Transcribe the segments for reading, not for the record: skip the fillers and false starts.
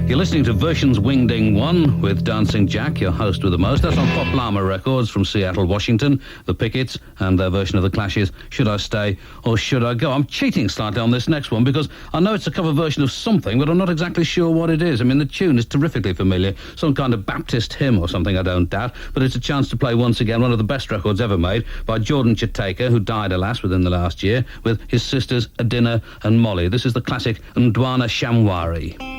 You're listening to Version's Wingding One with Dancing Jack, your host with the most. That's on Pop Llama Records from Seattle, Washington. The Picketts and their version of the Clash's Should I Stay or Should I Go? I'm cheating slightly on this next one because I know it's a cover version of something, but I'm not exactly sure what it is. I mean, the tune is terrifically familiar. Some kind of Baptist hymn or something, I don't doubt. But it's a chance to play once again one of the best records ever made by Jordan Chataika, who died, alas, within the last year, with his sisters Edina and Molly. This is the classic Ndawana Shamwari.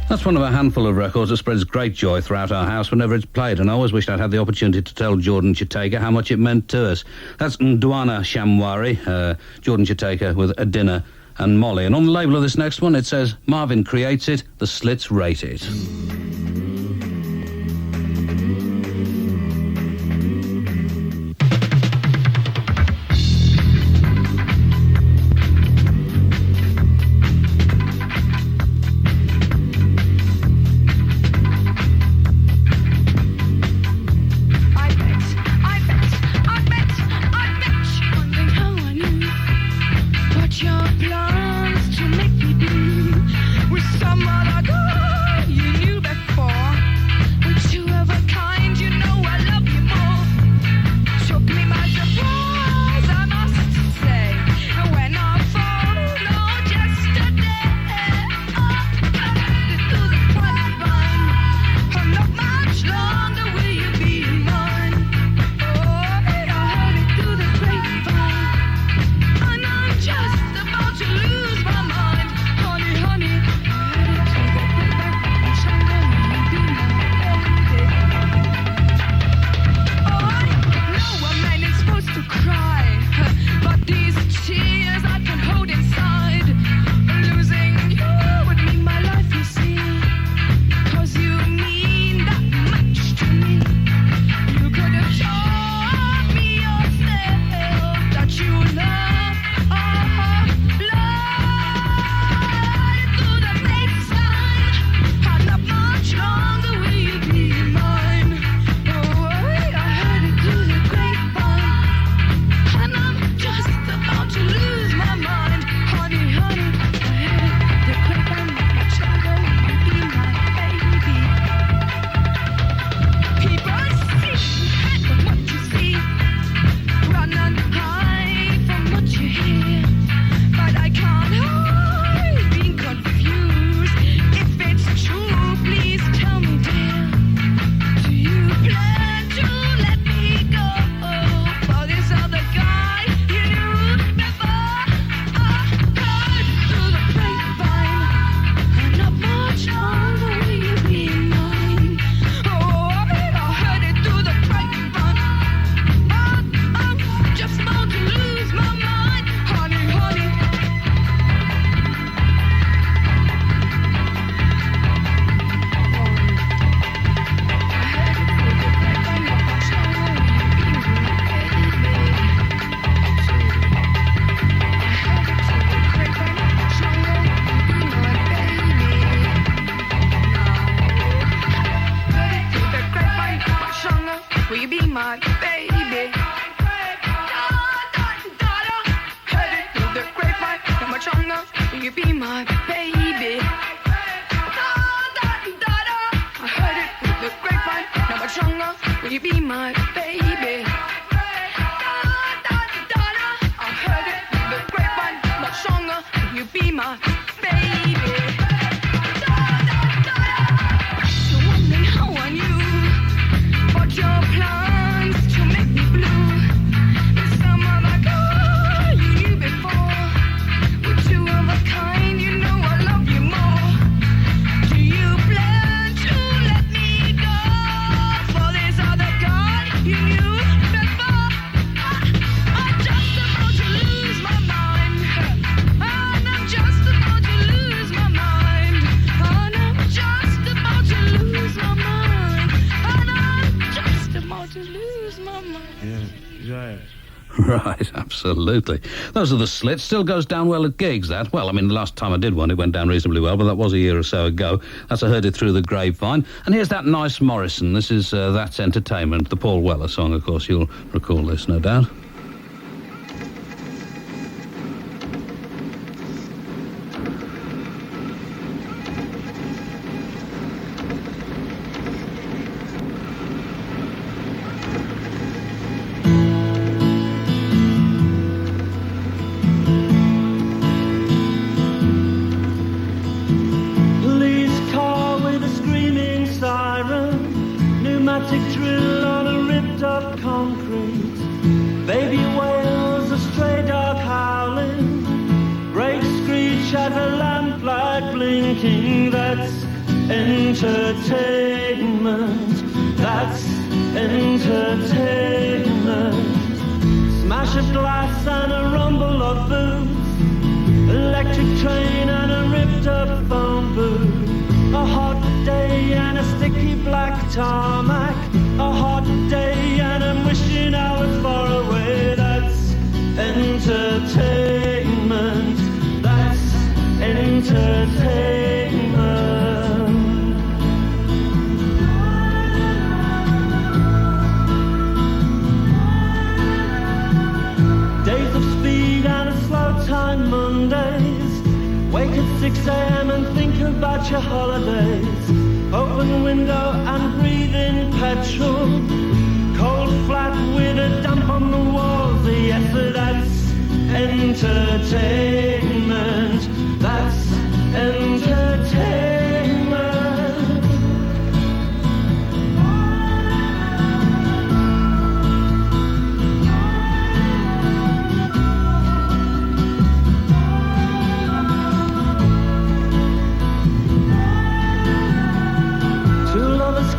That's one of a handful of records that spreads great joy throughout our house whenever it's played, and I always wished I'd had the opportunity to tell Jordan Chataika how much it meant to us. That's Ndawana Shamwari, Jordan Chataika with Edina and Molly. And on the label of this next one, it says, Marvin creates it, the Slits rate it. Some other girl you knew before. Will you be my baby? I heard it in the grapevine much longer. Will you be my baby? You're wondering how I knew what your plans to make me blue. There's some other girl you knew before. We're two of a kind, you know I love you more. Do you plan to let me go for this other girl you knew before? I'm just about to lose my mind. And I'm just about to lose my mind. And I'm just about to lose my mind. And I'm just about to lose my mind. Yeah. Right, absolutely. Those are the Slits. Still goes down well at gigs, that. Well, I mean, the last time I did one, it went down reasonably well, but that was a year or so ago. That's I Heard It Through the Grapevine. And here's that nice Morrison. This is That's Entertainment, the Paul Weller song, of course. You'll recall this, no doubt. Police car with a screaming siren, pneumatic drill on a ripped up concrete, baby wails, a stray dog howling, brake screech at a lamplight blinking. That's entertainment, that's entertainment. Smash of glass and a rumble of boots, electric train and a ripped up phone booth. A hot day and a sticky black tarmac. A hot day and I'm wishing I was far away. That's entertainment. That's entertainment. Days of speed and a slow time Mondays. Wake at 6 a.m. and think about your holidays. Open window and breathe in petrol. Cold flat with a damp on the walls. Yes, that's entertainment. That's entertainment.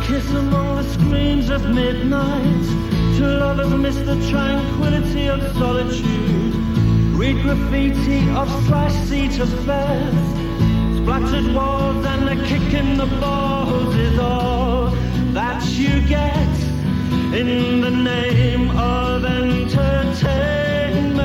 Kiss among the screams of midnight. Two lovers miss the tranquility of solitude. Read graffiti of slash seat affairs. Splattered walls and a kick in the balls is all that you get in the name of entertainment.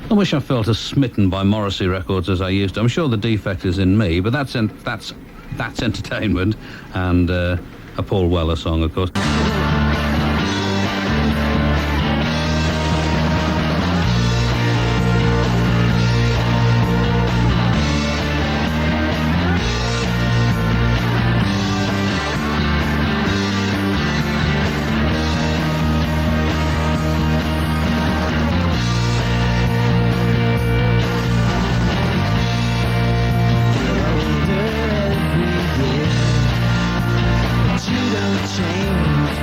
I wish I felt as smitten by Morrissey records as I used to. I'm sure the defect is in me, but that's entertainment, and a Paul Weller song, of course. Change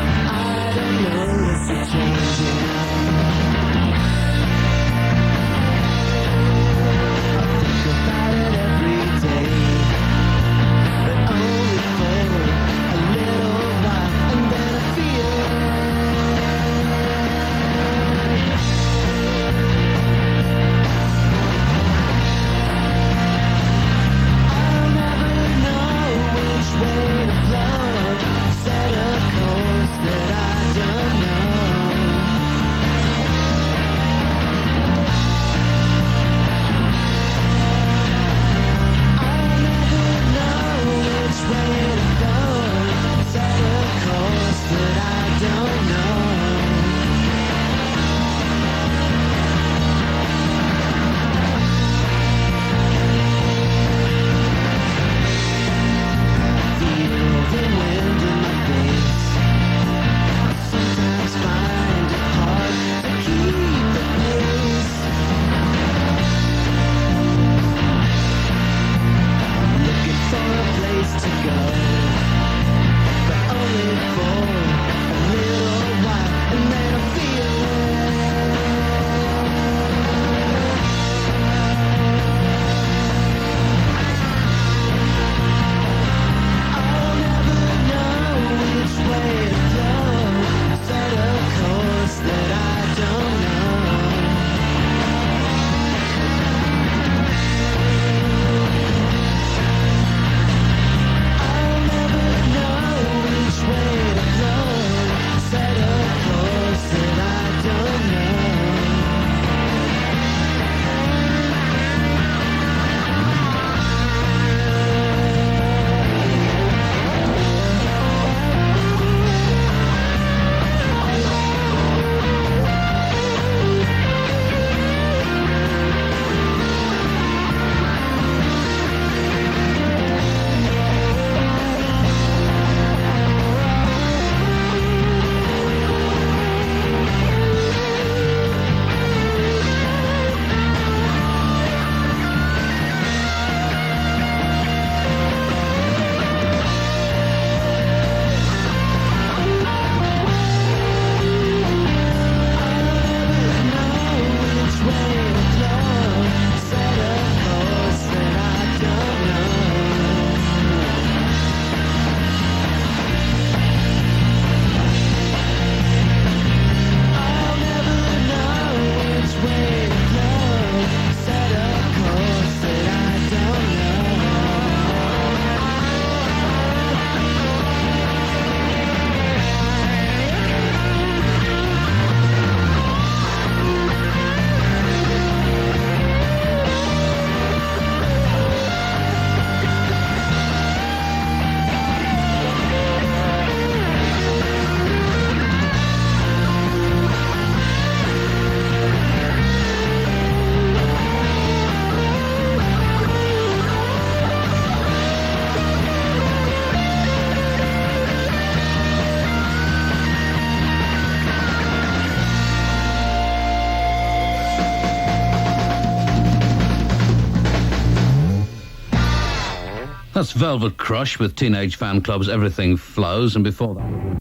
That's Velvet Crush with Teenage Fan Club's Everything Flows, and before that...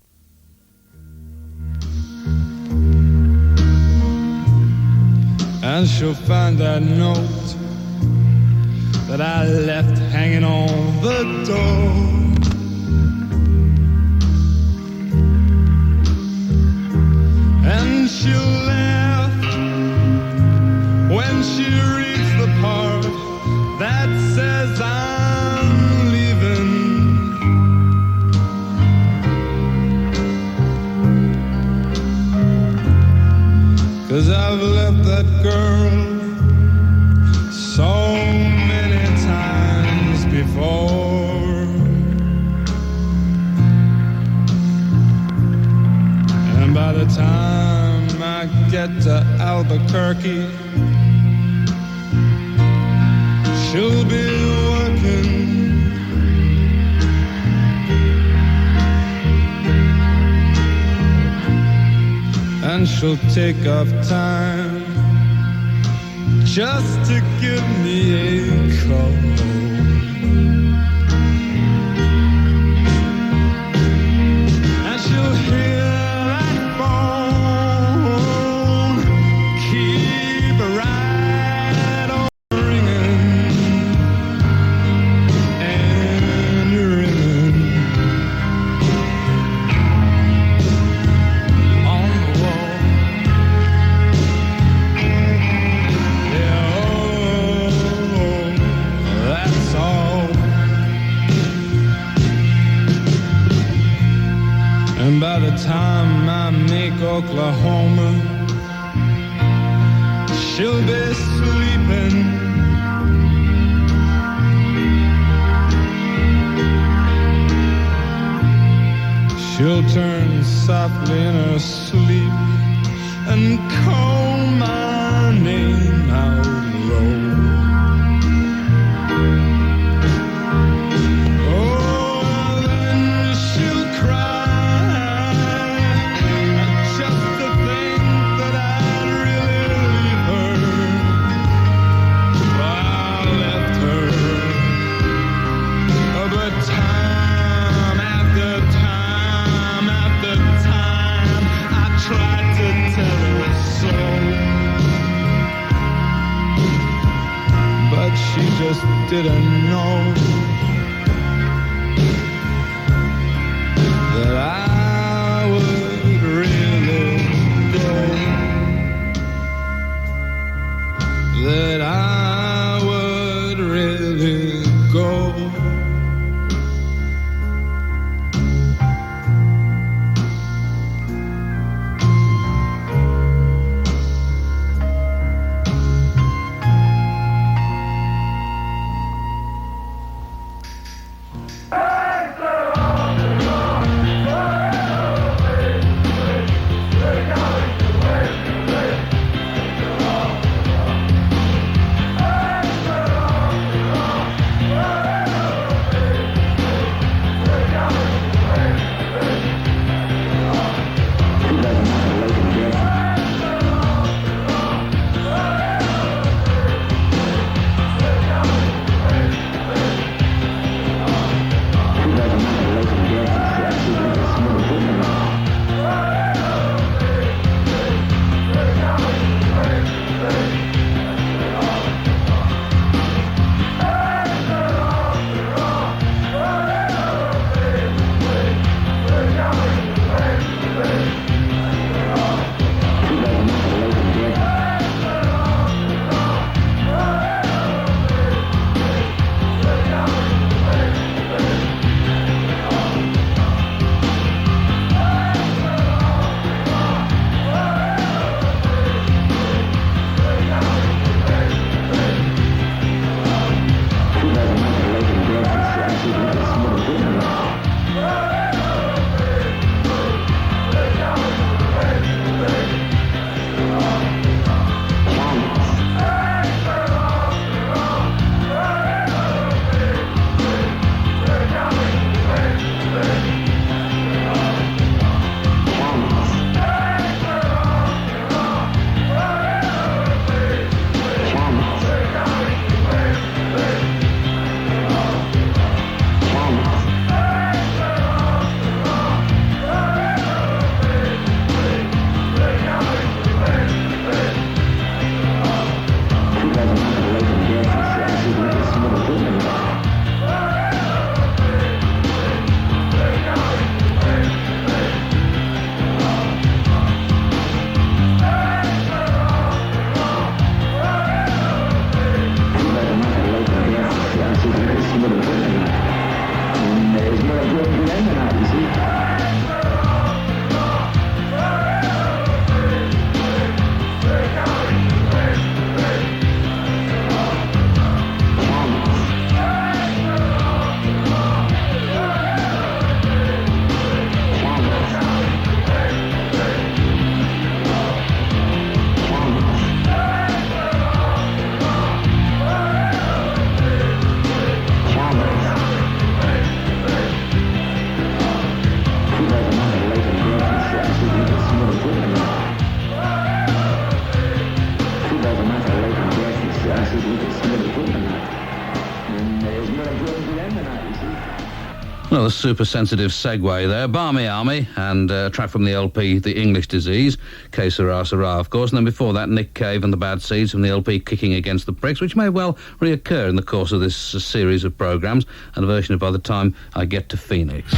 And she'll find that note that I left hanging on the door. And she'll laugh when she reads the part that says I'm leaving. 'Cause I've left that girl so many times before. And by the time I get to Albuquerque, she'll be working. And she'll take off time just to give me a call. And she'll hear that phone keep right on ringing and ringing on the wall. Yeah, oh, that's all. And by the time I make Oklahoma, she'll be sleeping. She'll turn softly in her sleep and call my name out low. Oh, then she'll cry just to think that I'd really leave her. I left her, but time after time after time I tried to tell her so. But she just didn't know that I would really go. That I would really go. asses with this sort of equipment. And it's more important to them than I, you see. Another super sensitive segue there. Barmy Army and a track from the LP The English Disease, Que Sera Sera, of course. And then before that, Nick Cave and the Bad Seeds from the LP Kicking Against the Pricks, which may well reoccur in the course of this series of programmes, and a version of By the Time I Get to Phoenix.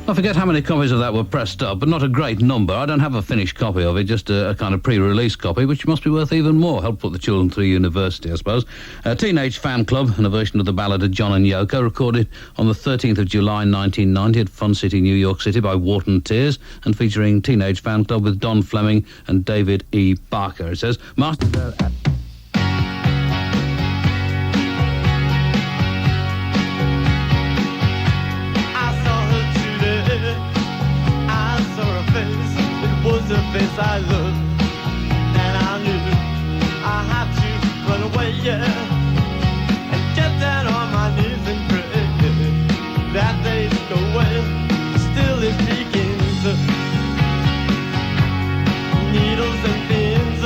I forget how many copies of that were pressed up, but not a great number. I don't have a finished copy of it, just a kind of pre-release copy, which must be worth even more. Help put the children through university, I suppose. Teenage Fanclub, and a version of the ballad of John and Yoko, recorded on the 13th of July 1990 at Fun City, New York City by Wharton Tears, and featuring Teenage Fanclub with Don Fleming and David E. Barker. It says, mastered there at... The face I looked, and I knew I had to run away, yeah, and get down on my knees and pray that days go away. Still it begins, needles and pins,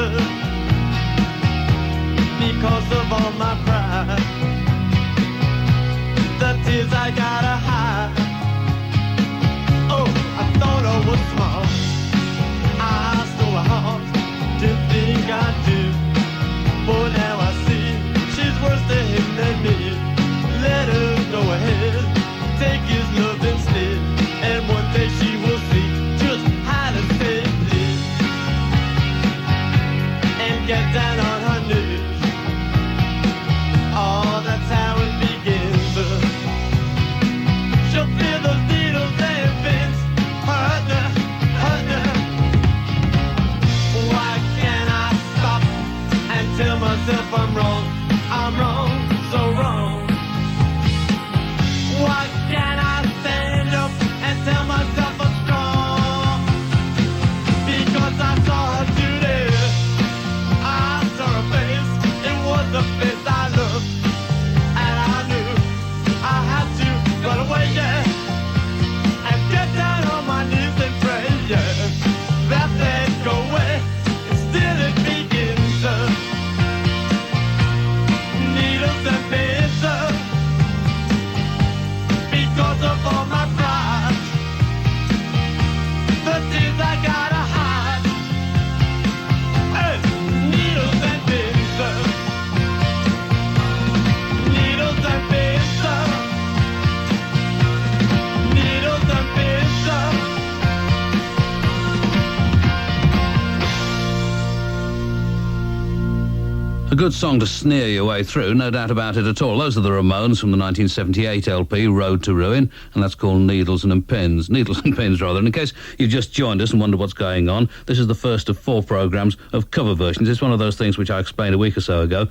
A good song to sneer your way through, no doubt about it at all. Those are the Ramones from the 1978 LP, Road to Ruin, and that's called Needles and Pins. Needles and Pins, rather. And in case you've just joined us and wonder what's going on, this is the first of 4 programmes of cover versions. It's one of those things which I explained a week or so ago.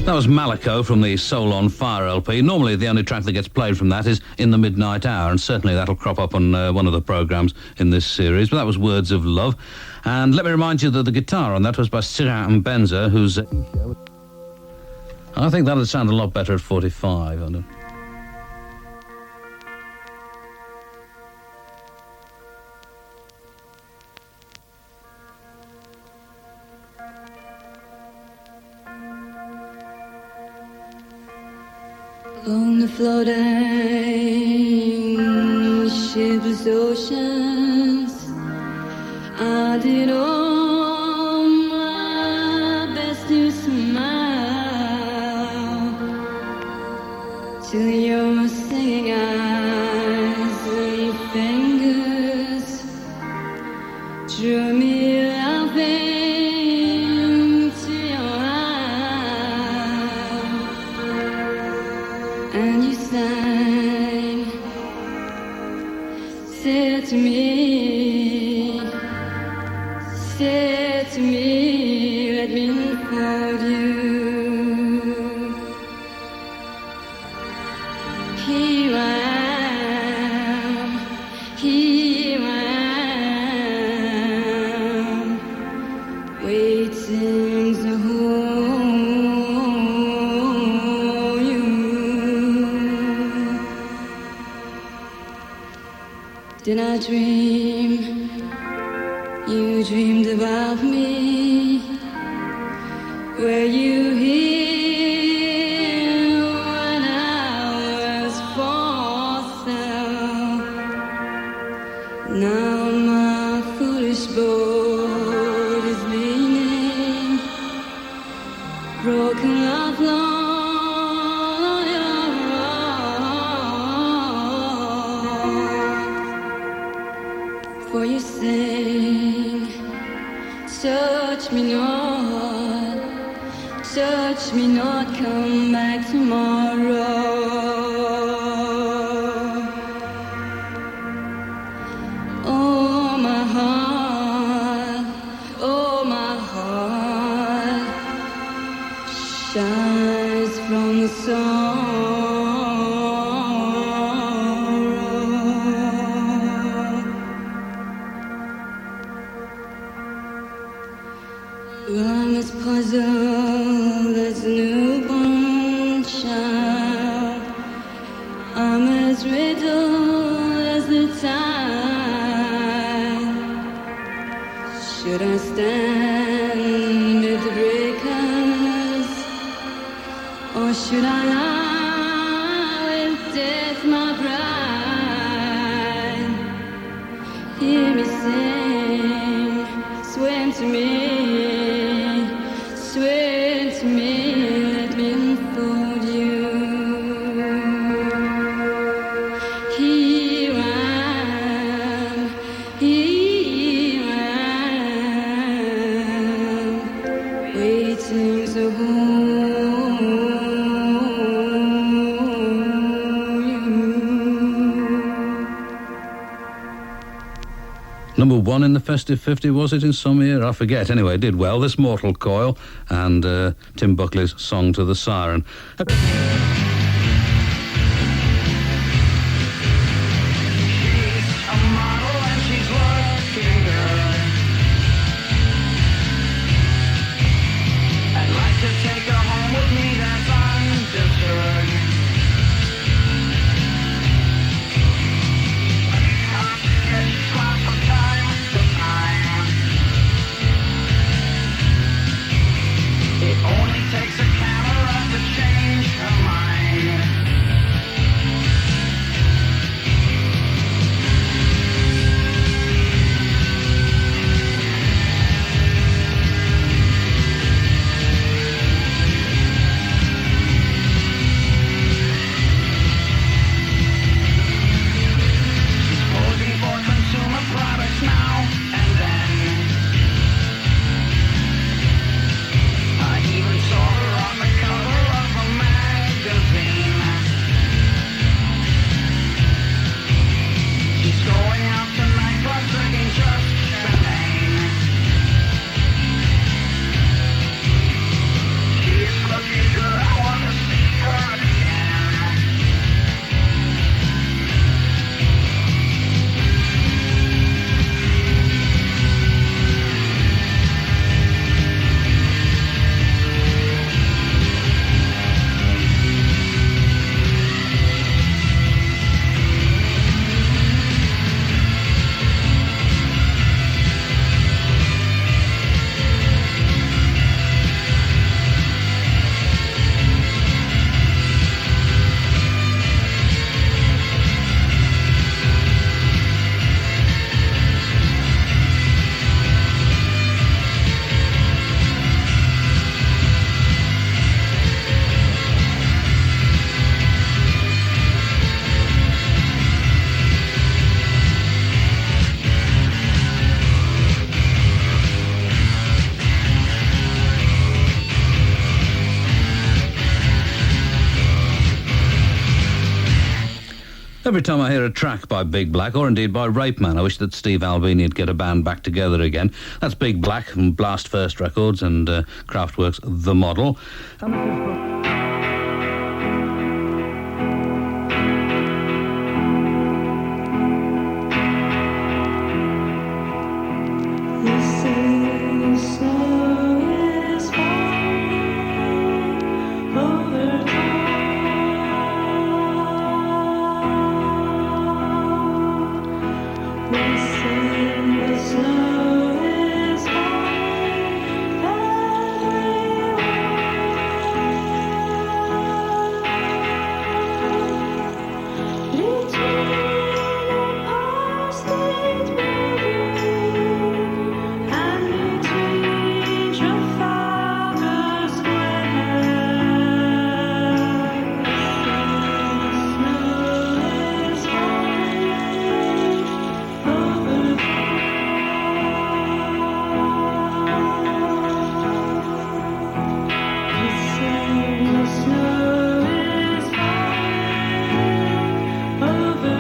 That was Maloko from the Soul on Fire LP. Normally the only track that gets played from that is In the Midnight Hour, and certainly that'll crop up on one of the programmes in this series. But that was Words of Love. And let me remind you that the guitar on that was by Sera and Benza, who's... I think that'll sound a lot better at 45. I don't... On the floating shipless oceans, I did all my best to smile till your singing eyes and fingers drew me up into your eyes, and you sang, said to me, let me hold you. Here I am, waiting to hold you. Did I dream? You dreamed about me. Were you here when I was for sale? Now my foolish boat is leaning, broken up along your road. For you sing, touch me not, come back tomorrow. Oh my heart, shine. as riddle as the tide. Should I stand at the breakers, or should I lie with death, my bride? Hear me sing, swear to me, let me unfold you. Here I am, waiting to hold you. Number one in the Festive 50, was it, in some year? I forget. Anyway, it did well. This Mortal Coil and Tim Buckley's Song to the Siren. Every time I hear a track by Big Black, or indeed by Rapeman, I wish that Steve Albini would get a band back together again. That's Big Black from Blast First Records and Kraftwerk's The Model. Over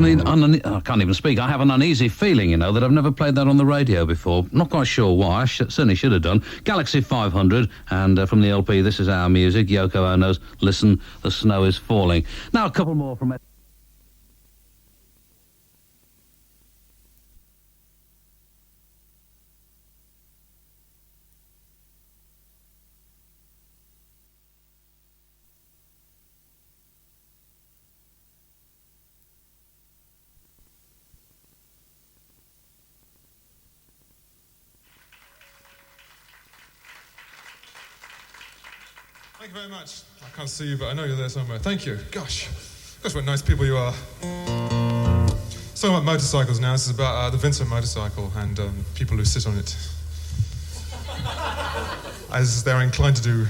I can't even speak. I have an uneasy feeling, you know, that I've never played that on the radio before. Not quite sure why. I certainly should have done. Galaxie 500, and from the LP, This Is Our Music, Yoko Ono's Listen, the Snow is Falling. Now, a couple more from... Thank you very much. I can't see you, but I know you're there somewhere. Thank you. Gosh, what nice people you are. Talking about motorcycles now. This is about the Vincent motorcycle and people who sit on it, as they're inclined to do.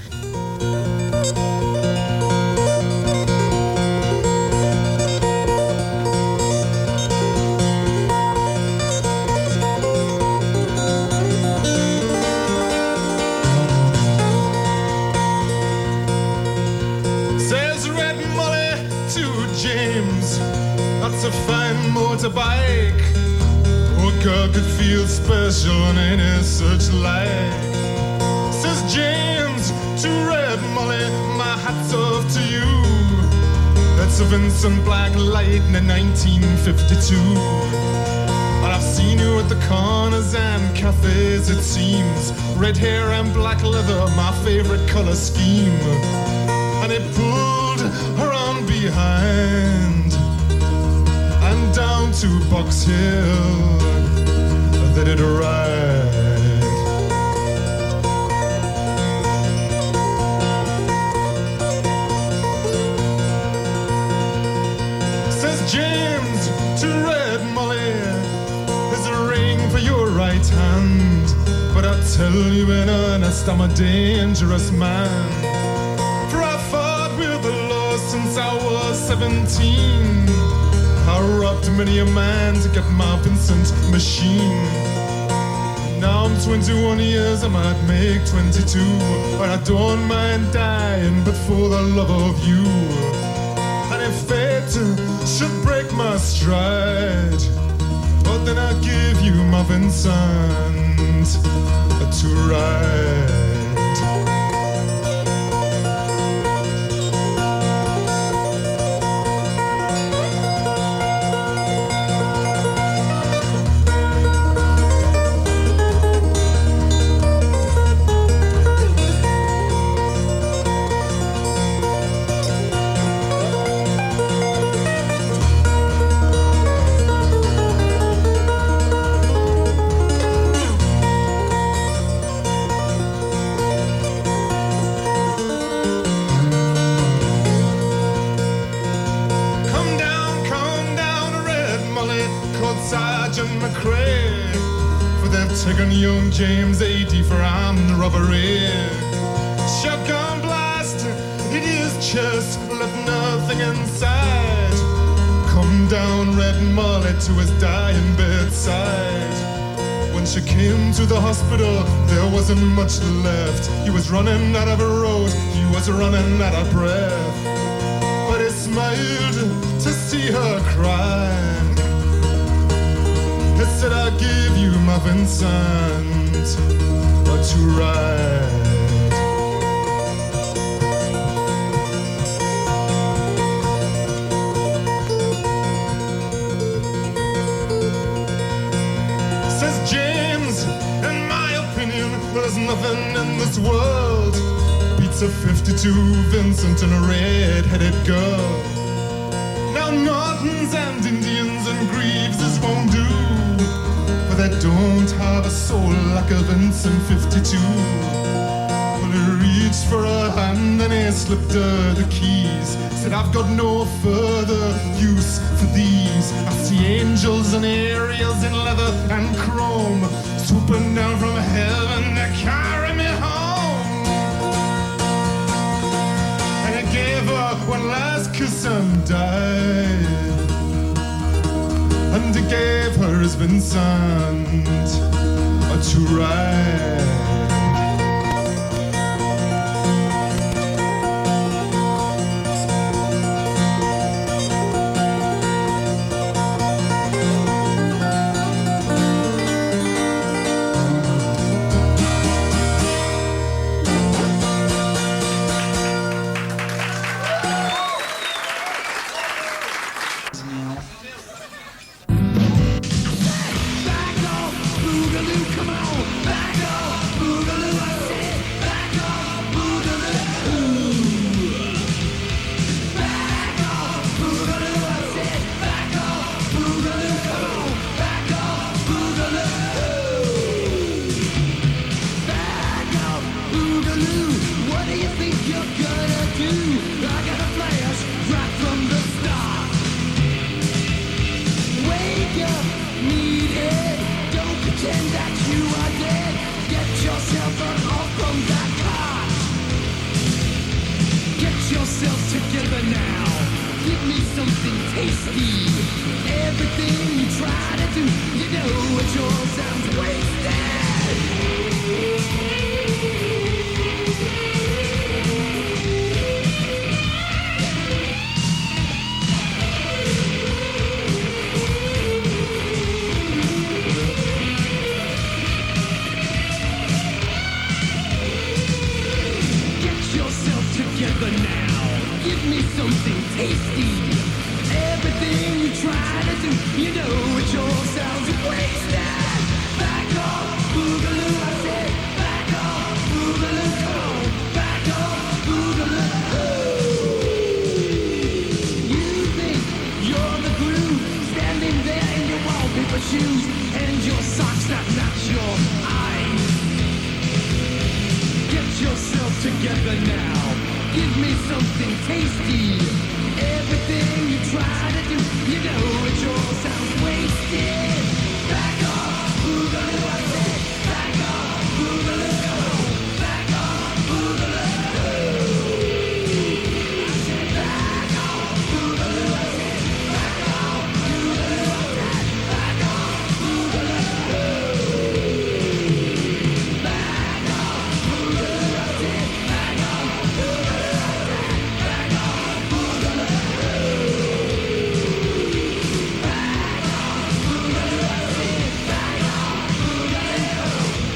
A fine motorbike, oh girl could feel special on any such like. Says James to Red Molly, my hat's off to you. That's a Vincent Black Lightning 1952. And I've seen you at the corners and cafes, it seems. Red hair and black leather, my favorite color scheme. And it pulled her on behind and down to Box Hill, they did a ride. Says James to Red Molly, there's a ring for your right hand, but I tell you in earnest, I'm a dangerous man. For I fought with the law since I was 17. I robbed many a man to get my Vincent machine. Now I'm 21 years, I might make 22. But I don't mind dying, but for the love of you. And if fate should break my stride, but then I'll give you my Vincent to ride. Young James 80 for armed robbery. Shotgun blast in his chest, left nothing inside. Come down Red Molly to his dying bedside. When she came to the hospital, there wasn't much left. He was running out of a road, he was running out of breath. But he smiled to see her cry. I said I'll give you my Vincent to ride. Says James, in my opinion, there's nothing in this world beats a 52 Vincent and a red-headed girl. Now Nortons and Indians and Greaveses won't do, they don't have a soul like a Vincent 52. Well, he reached for her hand and he slipped her the keys. Said, I've got no further use for these. I see angels and aerials in leather and chrome swooping down from heaven to carry me home. And he gave her one last kiss and died. And he gave her his Vincent to ride. now. Give me something tasty. Everything you try to do, you know it all sounds wasted. Get yourself together now. Give me something tasty. Everything you try to do, you know it all sounds wasted. Back off, boogaloo, I said. Back off, boogaloo, come on. Back off, boogaloo. You think you're the groove, standing there in your wallpaper shoes, and your socks that match your eyes. Get yourself together now. Give me something tasty. Everything you try to do, you know it all sounds wasted. Back off, boogaloo, I said. Back off, boogaloo, come on. Back off, boogaloo. I said back off, boogaloo, I said. Back off, boogaloo, I said. Back off, boogaloo. Back off, boogaloo, I said. Back off, boogaloo, I said.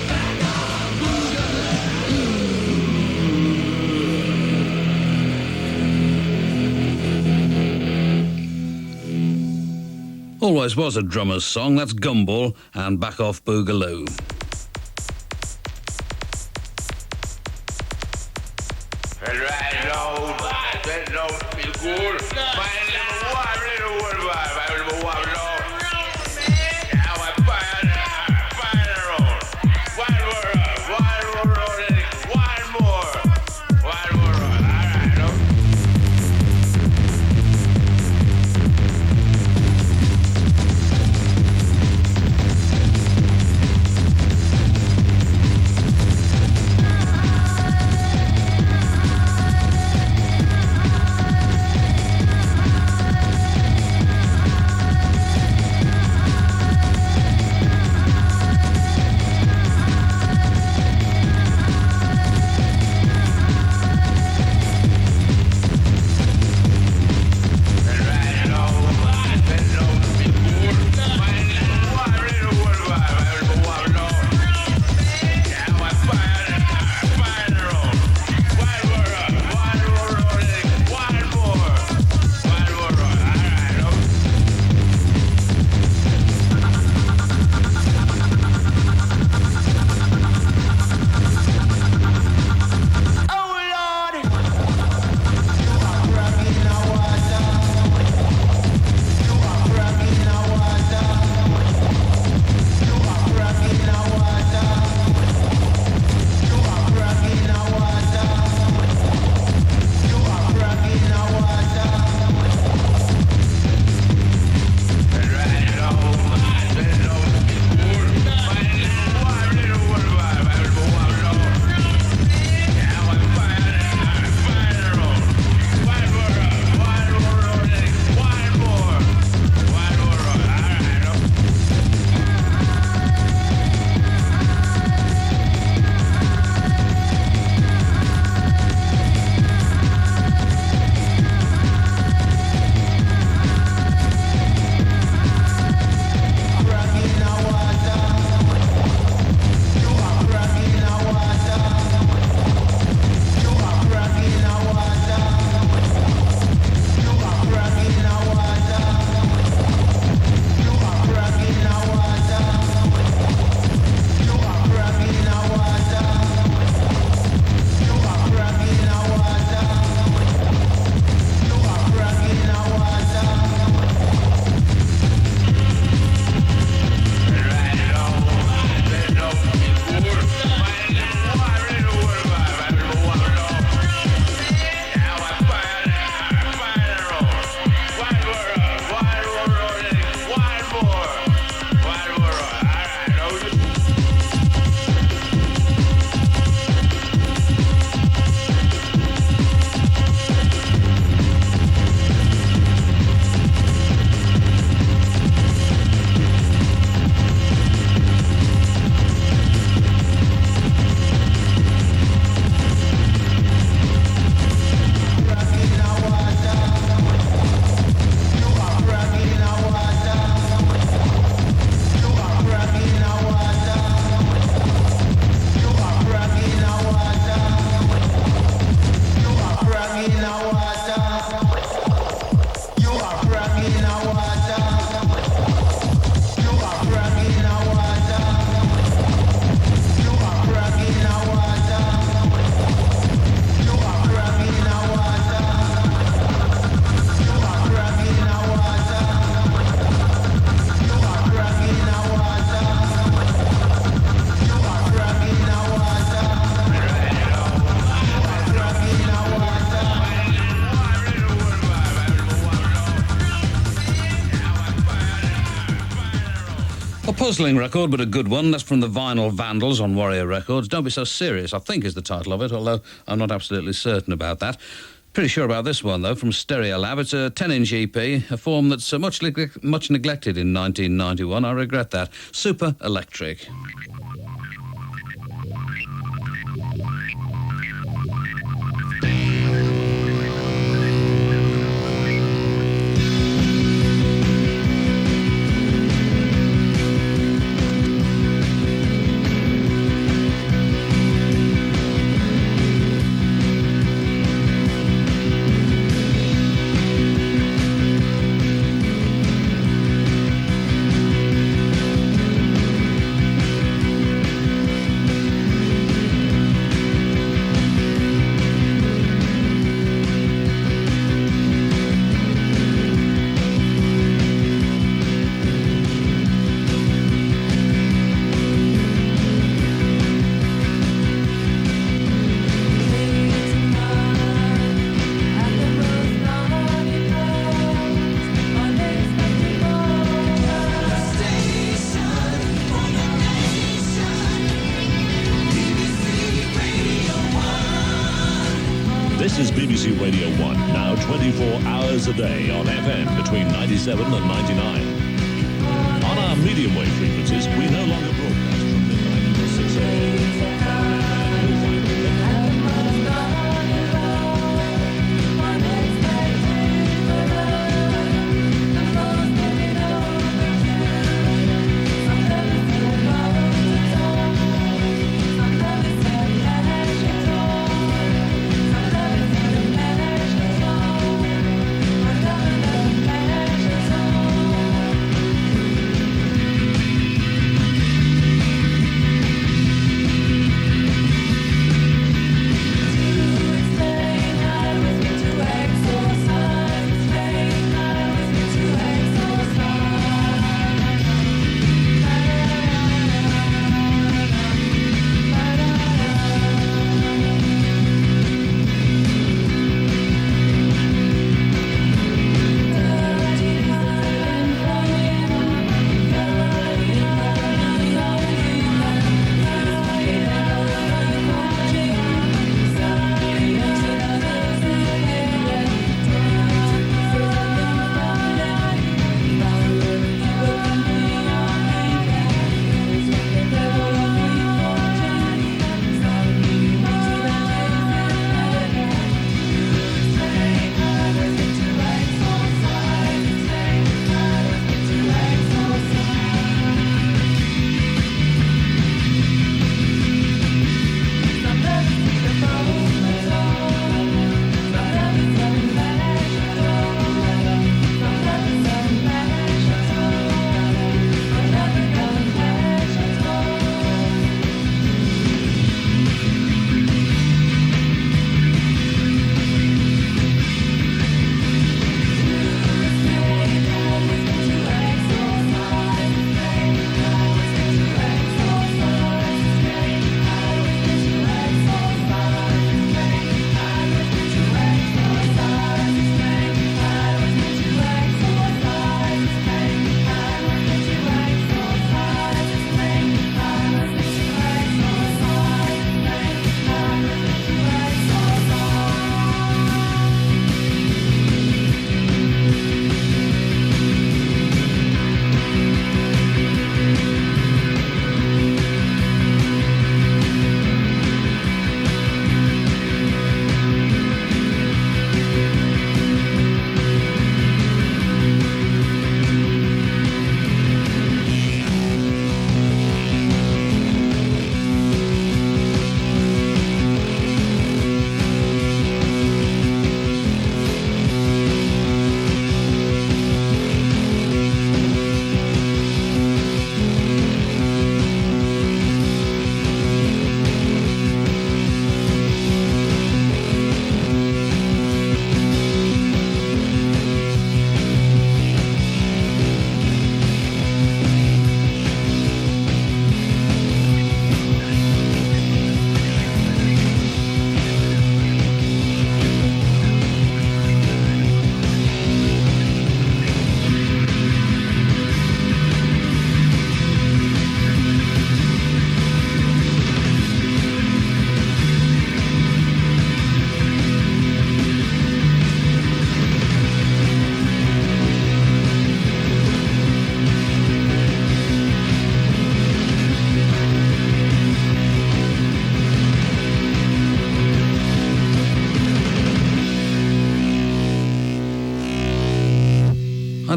Back off, boogaloo. Always was a drummer's song. That's Gumball and Back Off Boogaloo. Puzzling record, but a good one. That's from the Vinyl Vandals on Warrior Records. Don't Be So Serious, I think is the title of it, although I'm not absolutely certain about that. Pretty sure about this one, though, from Stereo Lab. It's a 10-inch EP, a form that's much neglected in 1991. I regret that. Super Electric. This is BBC Radio 1, now 24 hours a day on FM between 97 and 99. On our medium wave frequencies, we no longer broadcast from midnight until 6 a.m.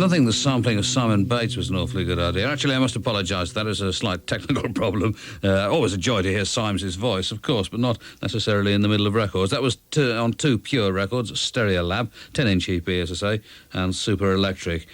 don't think the sampling of Simon Bates was an awfully good idea. Actually, I must apologise. That is a slight technical problem. Always a joy to hear Symes' voice, of course, but not necessarily in the middle of records. That was on two Pure records, Stereolab, 10-inch EP, as I say, and Super Electric.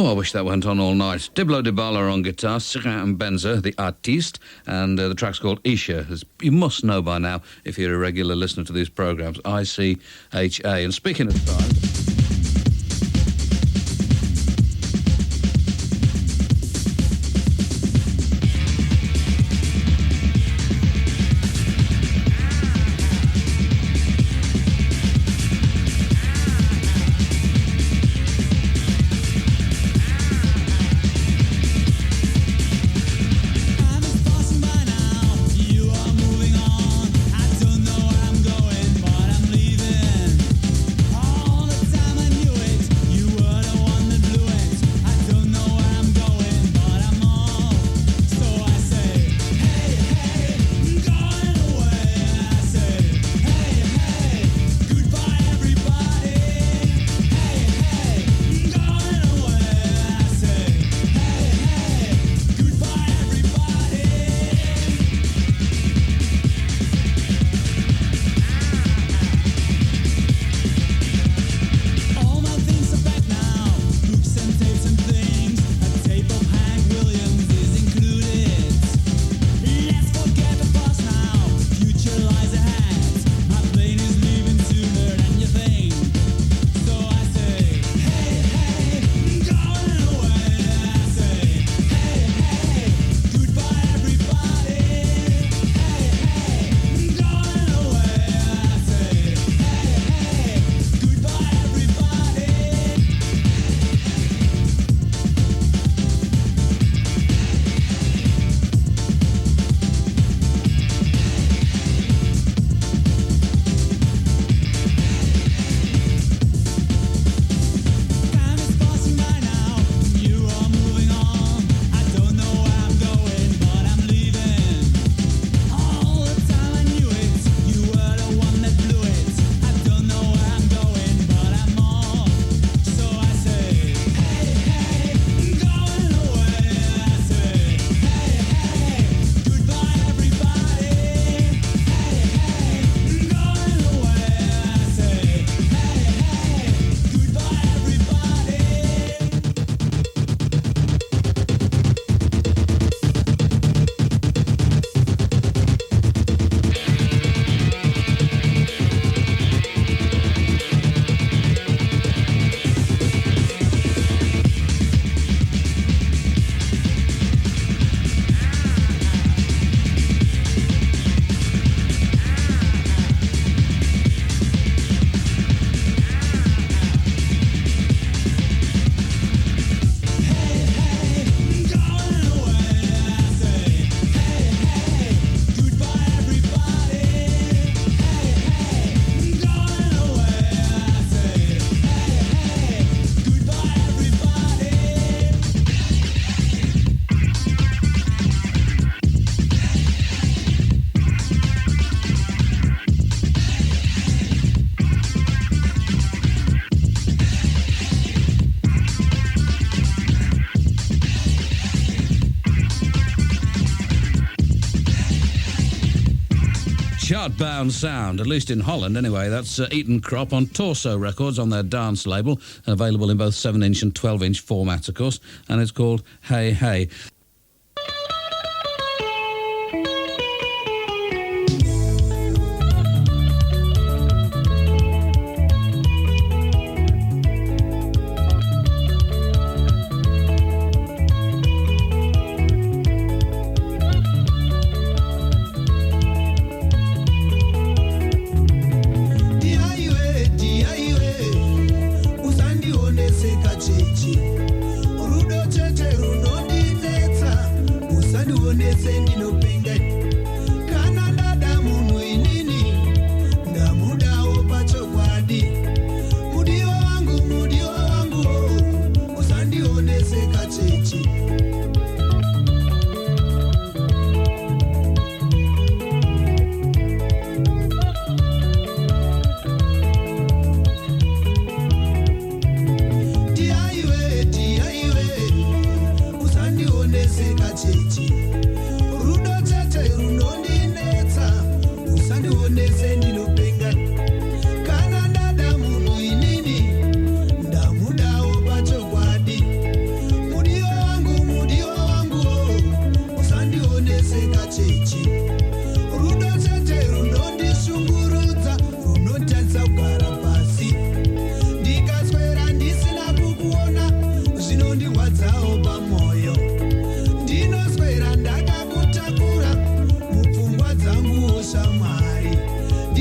Oh, I wish that went on all night. Diblo Dibala on guitar, Sera and Benza, the artiste, and the track's called Isha, as you must know by now if you're a regular listener to these programmes, I-C-H-A. And speaking of time... Chart-bound sound, at least in Holland anyway. That's Eton Crop on Torso Records on their dance label, available in both 7-inch and 12-inch formats, of course, and it's called Hey Hey.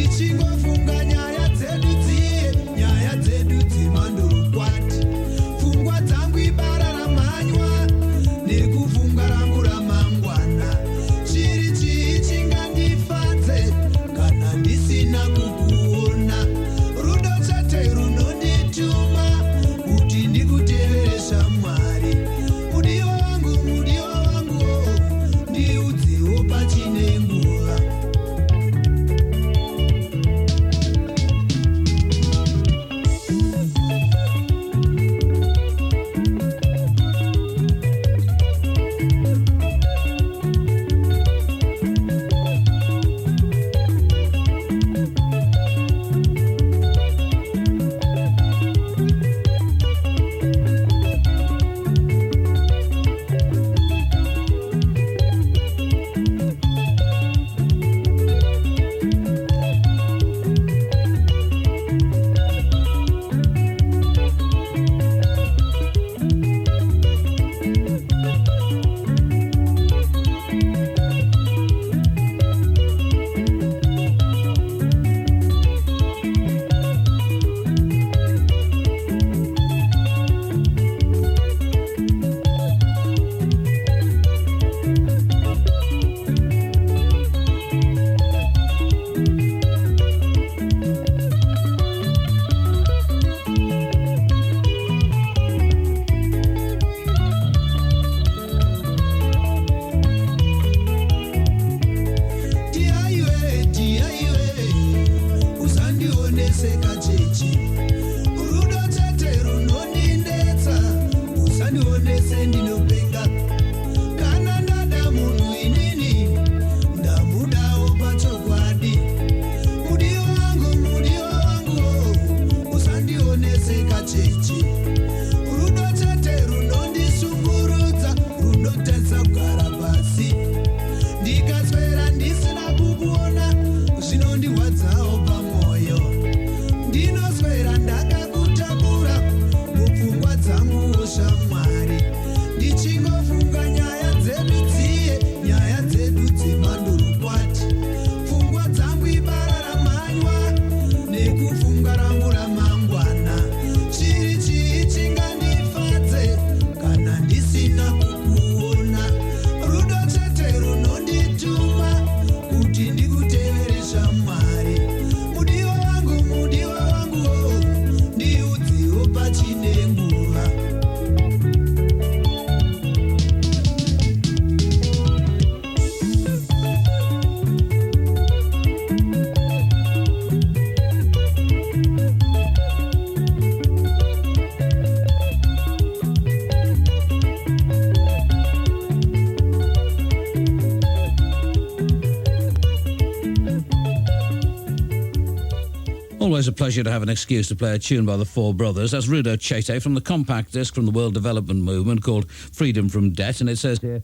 ndichingofunga nyaya dzedu dziye nyaya dzedu dzemandorokwati pfungwa dzangu ibara ramhanywa nekufunga rangu ramangwana chiri chii chingandifadze kana ndisina kukuona rudo chete runondituma kuti ndikutevere shamwari mudiwa wangu ndiudzewo pachine nguva Always a pleasure to have an excuse to play a tune by the Four Brothers. That's Rudo Chete from the compact disc from the World Development Movement called Freedom from Debt, and it says here...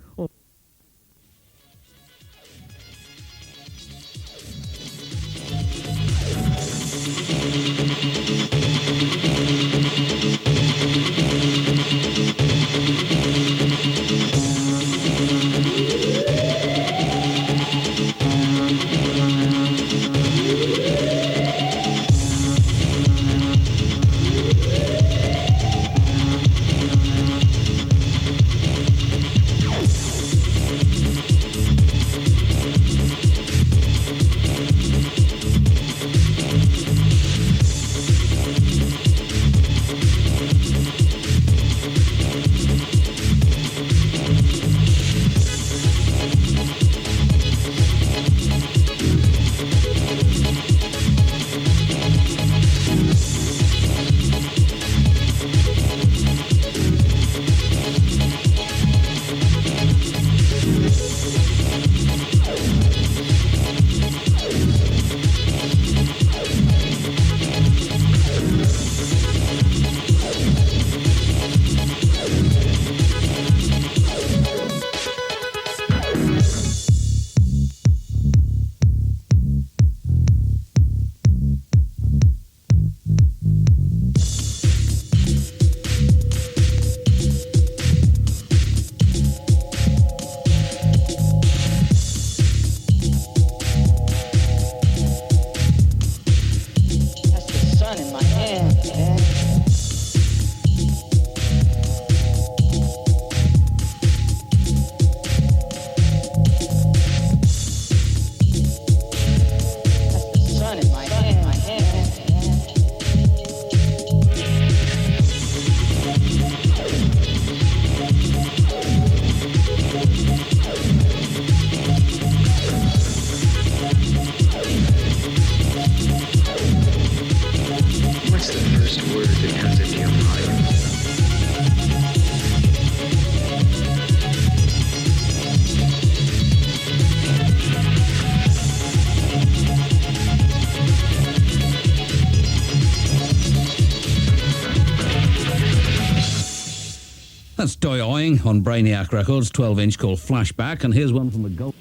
word that has any empire. That's Doyoing on Brainiac Records, 12-inch called Flashback, and here's one from the Gold.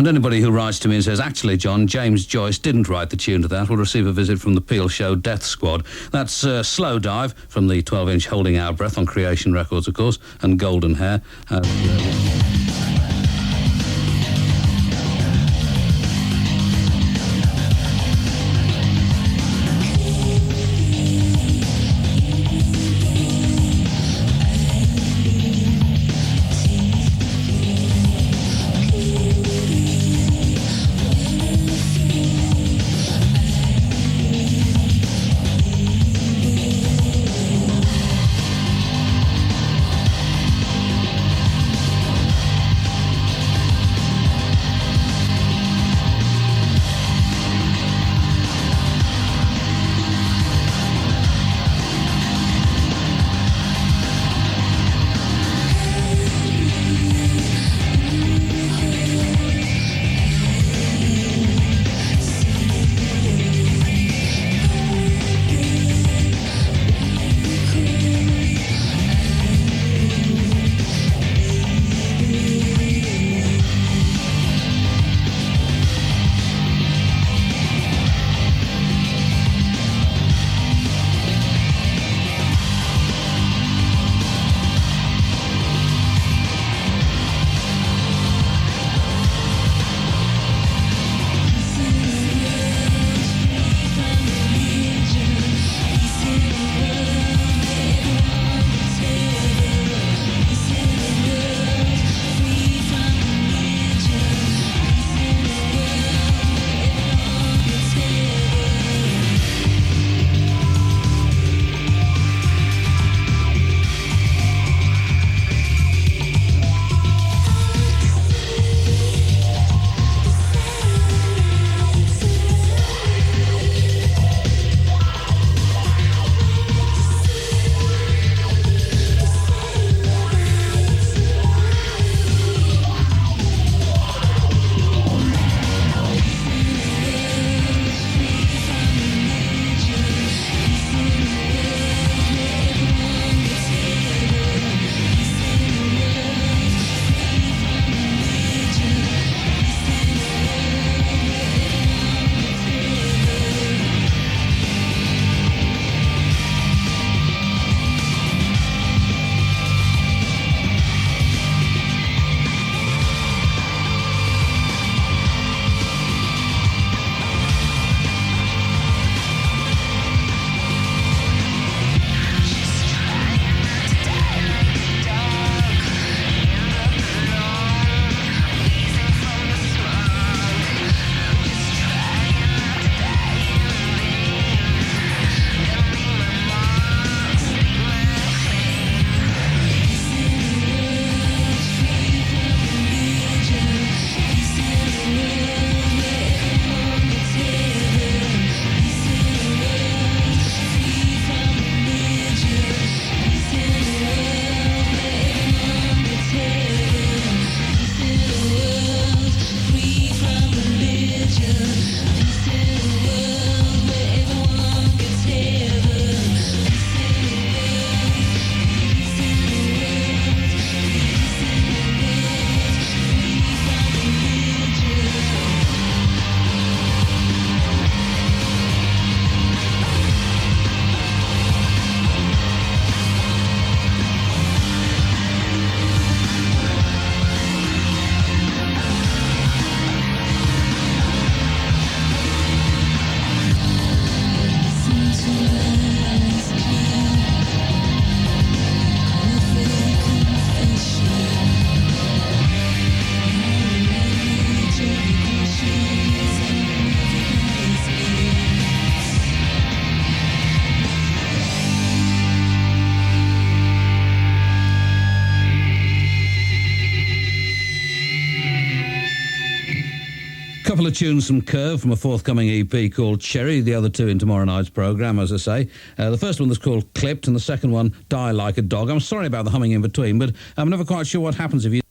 And anybody who writes to me and says, actually, John, James Joyce didn't write the tune to that, will receive a visit from the Peel Show Death Squad. That's Slow Dive from the 12-inch Holding Our Breath on Creation Records, of course, and Golden Hair. Couple of tunes from Curve from a forthcoming EP called Cherry, the other two in tomorrow night's programme, as I say. The first one was called Clipped and the second one, Die Like a Dog. I'm sorry about the humming in between, but I'm never quite sure what happens if you